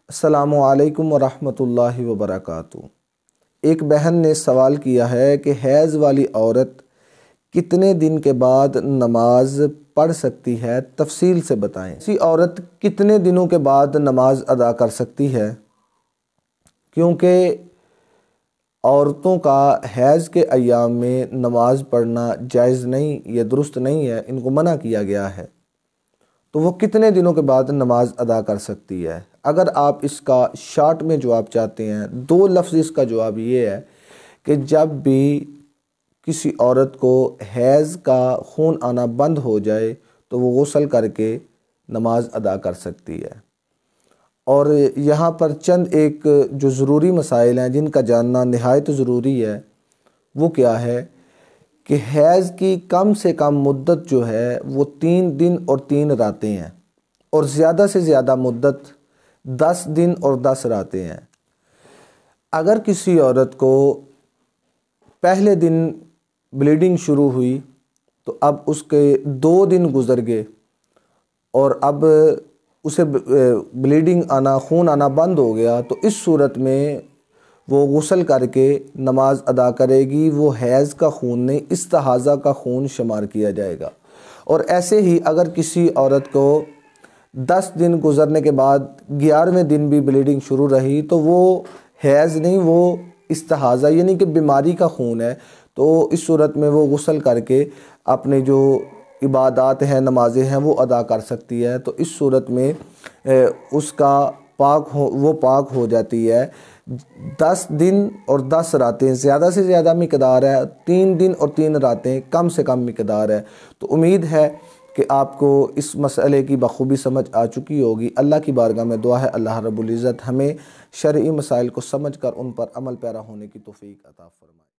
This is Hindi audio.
अस्सलामुअलैकुम वरहमतुल्लाहि वबरकातुहू। एक बहन ने सवाल किया है कि हैज़ वाली औरत कितने दिन के बाद नमाज पढ़ सकती है, तफसील से बताएं। ऐसी औरत कितने दिनों के बाद नमाज अदा कर सकती है, क्योंकि औरतों का हैज़ के अय्याम में नमाज पढ़ना जायज़ नहीं, यह दुरुस्त नहीं है, इनको मना किया गया है। तो वो कितने दिनों के बाद नमाज अदा कर सकती है? अगर आप इसका शॉर्ट में जवाब चाहते हैं, दो लफ्ज़ इसका जवाब ये है कि जब भी किसी औरत को हैज़ का खून आना बंद हो जाए तो वो गुस्ल करके नमाज अदा कर सकती है। और यहाँ पर चंद एक जो ज़रूरी मसाइल हैं जिनका जानना नहायत ज़रूरी है, वो क्या है कि हैज़ की कम से कम मुद्दत जो है वो 3 दिन और 3 रातें हैं, और ज़्यादा से ज़्यादा मुद्दत 10 दिन और 10 रातें हैं। अगर किसी औरत को पहले दिन ब्लीडिंग शुरू हुई तो अब उसके 2 दिन गुजर गए और अब उसे ब्लीडिंग आना, खून आना बंद हो गया, तो इस सूरत में वो गुस्ल करके नमाज अदा करेगी। वो हैज़ का खून नहीं, इस्तिहाज़ा का खून शुमार किया जाएगा। और ऐसे ही अगर किसी औरत को 10 दिन गुजरने के बाद 11वें दिन भी ब्लीडिंग शुरू रही तो वो हैज़ नहीं, वो इस्तिहाज़ा यानी कि बीमारी का खून है। तो इस सूरत में वो गुस्ल करके अपने जो इबादात हैं, नमाजें हैं, वो अदा कर सकती है। तो इस सूरत में उसका वो पाक हो जाती है। 10 दिन और 10 रातें ज़्यादा से ज़्यादा मिक़दार है, 3 दिन और 3 रातें कम से कम मिक़दार है। तो उम्मीद है कि आपको इस मसले की बखूबी समझ आ चुकी होगी। अल्लाह की बारगाह में दुआ है अल्लाह रब्बुल इज़्ज़त हमें शरई मसाइल को समझ कर उन पर अमल पैरा होने की तौफ़ीक अता फ़रमाए।